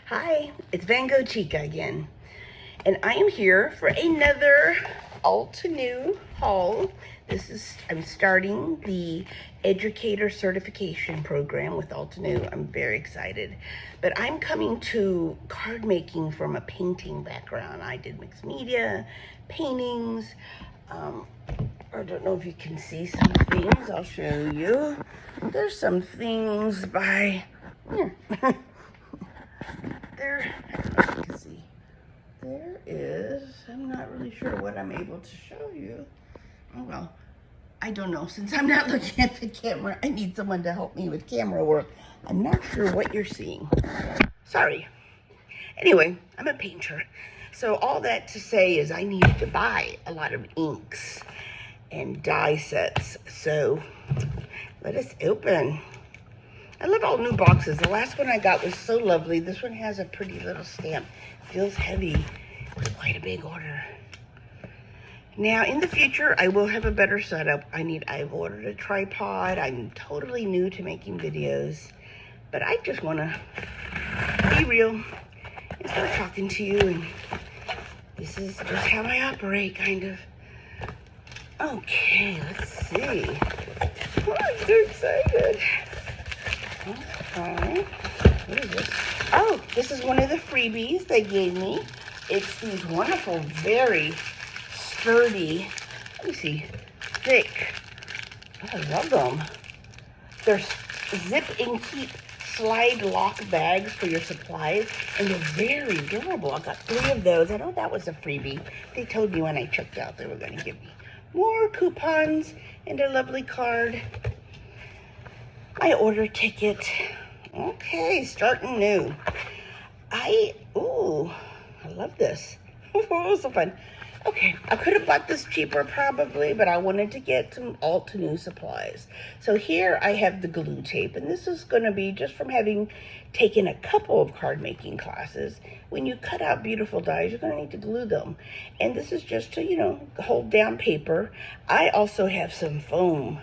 Hi, it's Van Gogh Chica again, and I am here for another Altenew haul. I'm starting the Educator Certification Program with Altenew. I'm very excited, but I'm coming to card making from a painting background. I did mixed media, paintings. I don't know if you can see some things. I'll show you. There's some things by here. There, you can see. There is, I'm not really sure what I'm able to show you. Oh well, I don't know. Since I'm not looking at the camera, I need someone to help me with camera work. I'm not sure what you're seeing. Sorry. Anyway, I'm a painter. So all that to say is I needed to buy a lot of inks and die sets. So let us open. I love all new boxes. The last one I got was so lovely. This one has a pretty little stamp. Feels heavy. It's quite a big order. Now, in the future, I will have a better setup. I've ordered a tripod. I'm totally new to making videos. But I just want to be real and start talking to you. And this is just how I operate, kind of. Okay, let's see. Oh, I'm so excited. Okay, what is this? Oh, this is one of the freebies they gave me. It's these wonderful, very sturdy, let me see, thick. I love them. They're zip and keep slide lock bags for your supplies, and they're very durable. I got 3 of those. I know that was a freebie. They told me when I checked out they were going to give me more coupons and a lovely card. My order ticket. Okay, starting new. I love this. Oh, so fun. Okay, I could have bought this cheaper probably, but I wanted to get some Altenew supplies. So here I have the glue tape, and this is going to be just from having taken a couple of card making classes. When you cut out beautiful dies, you're going to need to glue them. And this is just to, hold down paper. I also have some foam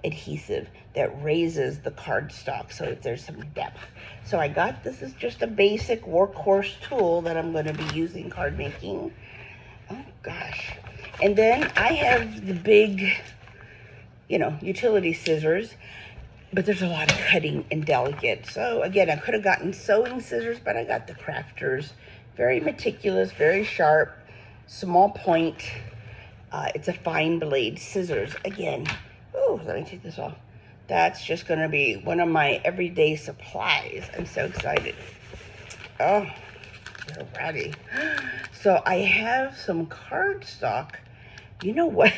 adhesive that raises the cardstock so that there's some depth. So I got, this is just a basic workhorse tool that I'm going to be using card making. Oh gosh. And then I have the big, utility scissors, but there's a lot of cutting and delicate. So again, I could have gotten sewing scissors, but I got the crafters. Very meticulous, very sharp, small point. It's a fine blade scissors. Again, let me take this off. That's just going to be one of my everyday supplies. I'm so excited. Oh, they're ready. So I have some cardstock. You know what?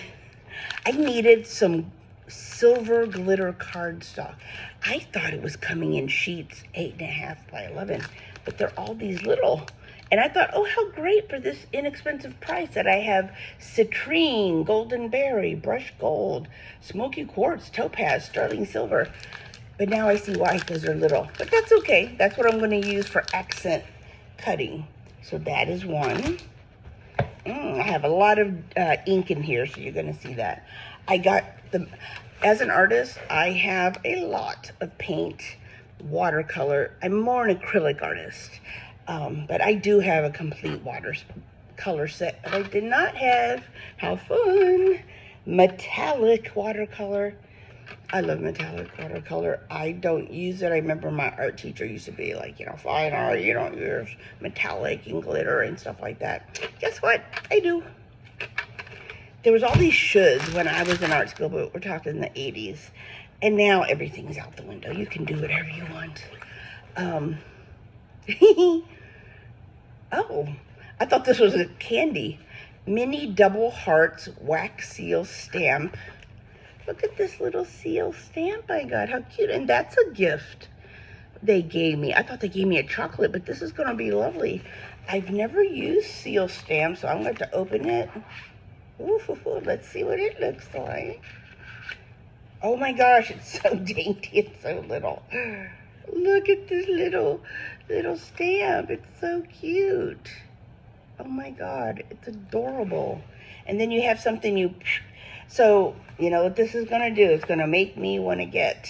I needed some silver glitter cardstock. I thought it was coming in sheets 8.5 by 11, but they're all these little. And I thought, oh, how great for this inexpensive price that I have citrine, golden berry, brushed gold, smoky quartz, topaz, sterling silver. But now I see why, because they're little. But that's okay. That's what I'm going to use for accent cutting. So that is one. I have a lot of ink in here, so you're going to see that. As an artist, I have a lot of paint, watercolor. I'm more an acrylic artist. But I do have a complete watercolor set. But I did not have, how fun, metallic watercolor. I love metallic watercolor. I don't use it. I remember my art teacher used to be like, fine art, you don't use metallic and glitter and stuff like that. Guess what? I do. There was all these shoulds when I was in art school, but we're talking the 80s. And now everything's out the window. You can do whatever you want. Oh, I thought this was a candy. Mini double hearts wax seal stamp. Look at this little seal stamp I got. How cute. And that's a gift they gave me. I thought they gave me a chocolate, but this is going to be lovely. I've never used seal stamps, so I'm going to open it. Ooh, let's see what it looks like. Oh my gosh, it's so dainty and so little. Look at this little stamp. It's so cute. Oh my God, it's adorable. And then you have something so, what this is going to do, it's going to make me want to get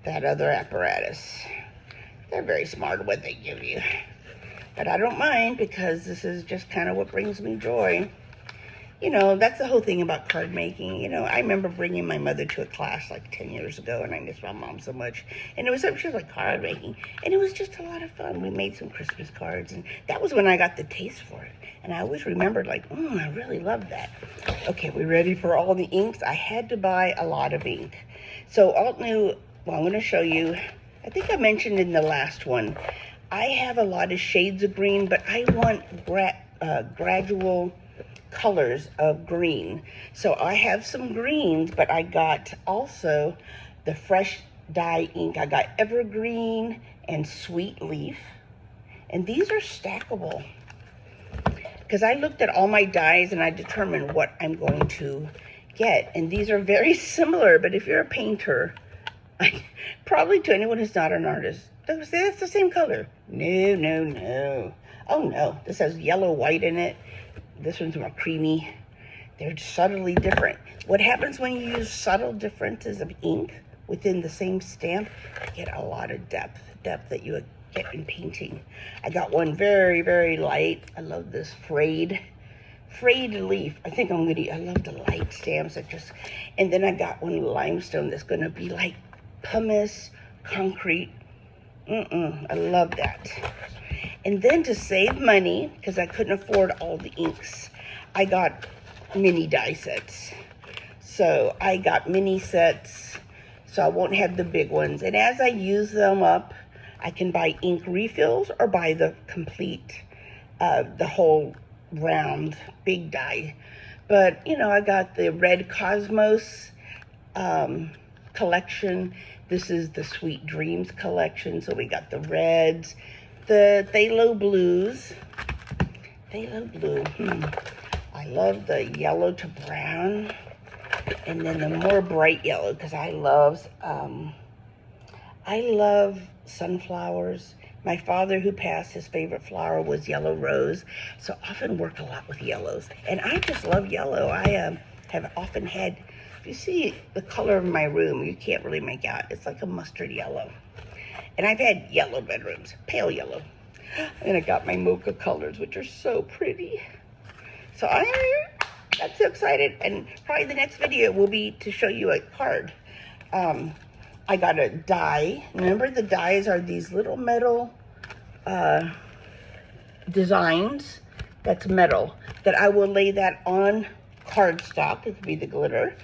that other apparatus. They're very smart what they give you. But I don't mind because this is just kind of what brings me joy. You know, that's the whole thing about card making. You know, I remember bringing my mother to a class like 10 years ago, and I miss my mom so much. And it was something, she was like card making, and it was just a lot of fun. We made some Christmas cards, and that was when I got the taste for it. And I always remembered like, I really love that. Okay, we ready for all the inks? I had to buy a lot of ink. So Altenew, well, I'm going to show you, I think I mentioned in the last one, I have a lot of shades of green, but I want gradual colors of green. So I have some greens, but I got also the fresh dye ink. I got evergreen and sweet leaf, and these are stackable because I looked at all my dyes and I determined what I'm going to get, and these are very similar. But if you're a painter, probably to anyone who's not an artist, they would say that's the same color. No. Oh no, this has yellow white in it. This one's more creamy. They're subtly different. What happens when you use subtle differences of ink within the same stamp, you get a lot of depth that you get in painting. I got one very, very light. I love this frayed leaf. I think I love the light stamps that just, and then I got one limestone that's gonna be like pumice, concrete. I love that. And then to save money, because I couldn't afford all the inks, I got mini die sets. So I got mini sets, so I won't have the big ones. And as I use them up, I can buy ink refills or buy the complete, the whole round big die. But, you know, I got the Red Cosmos collection. This is the Sweet Dreams collection. So we got the reds, the phthalo blues. Phthalo blue. I love the yellow to brown. And then the more bright yellow, because I love sunflowers. My father, who passed, his favorite flower was yellow rose. So I often work a lot with yellows. And I just love yellow. I have often had, if you see the color of my room, you can't really make out. It's like a mustard yellow. And I've had yellow bedrooms, pale yellow. And I got my mocha colors, which are so pretty. So I'm so excited. And probably the next video will be to show you a card. I got a die. Remember, the dies are these little metal designs. That's metal. That I will lay that on cardstock. It could be the glitter.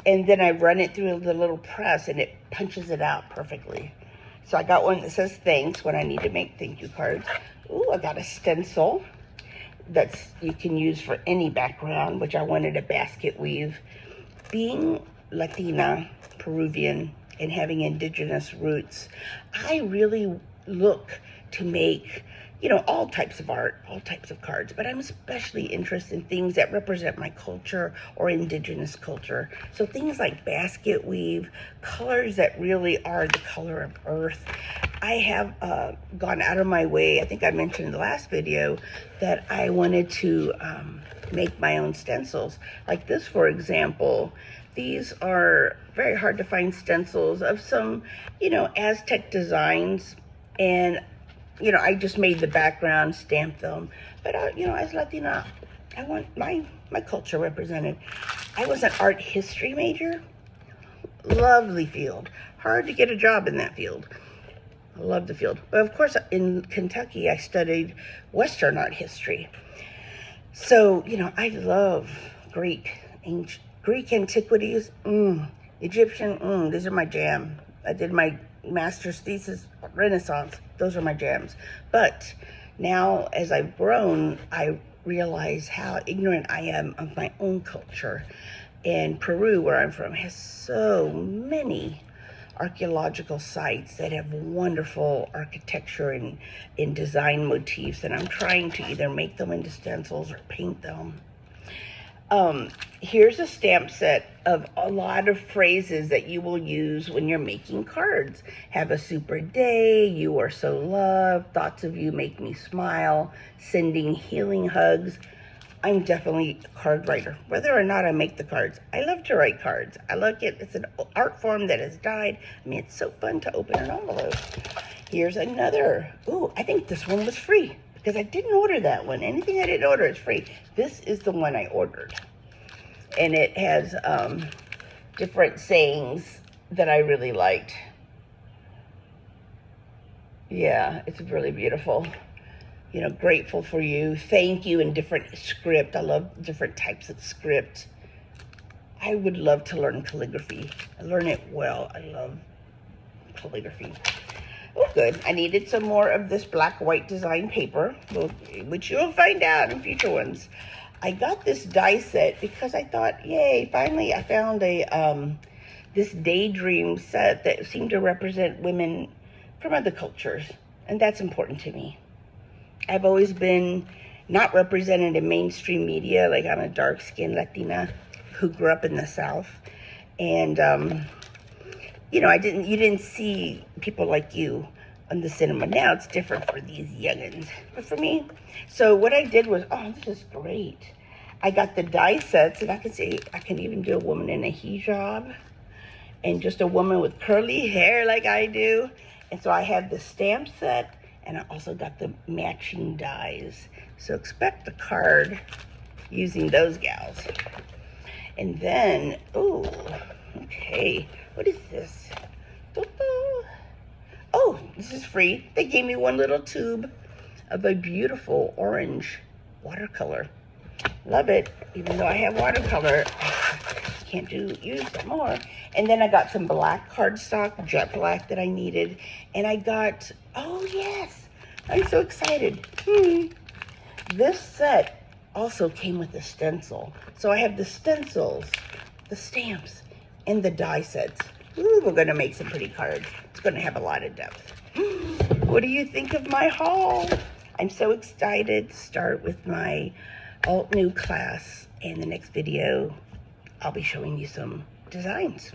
And then I run it through the little press and it punches it out perfectly. So I got one that says thanks when I need to make thank you cards. Ooh, I got a stencil that's you can use for any background, which I wanted a basket weave. Being Latina, Peruvian, and having indigenous roots, I really look to make, you know, all types of art, all types of cards, but I'm especially interested in things that represent my culture or indigenous culture. So things like basket weave, colors that really are the color of earth. I have gone out of my way, I think I mentioned in the last video, that I wanted to make my own stencils. Like this, for example. These are very hard to find stencils of some, you know, Aztec designs. And, you know, I just made the background, stamped them. But, you know, as Latina, I want my culture represented. I was an art history major. Lovely field. Hard to get a job in that field. I love the field. But, of course, in Kentucky, I studied Western art history. So, you know, I love ancient Greek antiquities, Egyptian, these are my jam. I did my master's thesis, Renaissance, those are my jams. But now as I've grown, I realize how ignorant I am of my own culture. And Peru, where I'm from, has so many archaeological sites that have wonderful architecture and design motifs, and I'm trying to either make them into stencils or paint them. Here's a stamp set of a lot of phrases that you will use when you're making cards. Have a super day, you are so loved, thoughts of you make me smile, sending healing hugs. I'm definitely a card writer, whether or not I make the cards. I love to write cards. I like it. It's an art form that has died. I mean, it's so fun to open an envelope. Here's another. Ooh, I think this one was free because I didn't order that one. Anything I didn't order is free. This is the one I ordered. And it has different sayings that I really liked. Yeah, it's really beautiful. You know, grateful for you. Thank you in different script. I love different types of script. I would love to learn calligraphy. I learn it well. I love calligraphy. Oh, good. I needed some more of this black-white design paper, which you'll find out in future ones. I got this die set because I thought, yay, finally I found a this Daydreams set that seemed to represent women from other cultures, and that's important to me. I've always been not represented in mainstream media. Like, I'm a dark-skinned Latina who grew up in the South, and you know, you didn't see people like you on the cinema. Now it's different for these youngins, but for me. So what I did was, oh, this is great. I got the die sets, and I can even do a woman in a hijab, and just a woman with curly hair like I do. And so I have the stamp set, and I also got the matching dies. So expect a card using those gals. And then, oh, okay, what is this? Oh, this is free. They gave me one little tube of a beautiful orange watercolor. Love it. Even though I have watercolor, I can't use some more. And then I got some black cardstock, jet black that I needed. And I got, oh yes, I'm so excited. This set also came with a stencil. So I have the stencils, the stamps, and the die sets. Ooh, we're gonna make some pretty cards. It's gonna have a lot of depth. What do you think of my haul? I'm so excited to start with my Altenew class. In the next video, I'll be showing you some designs.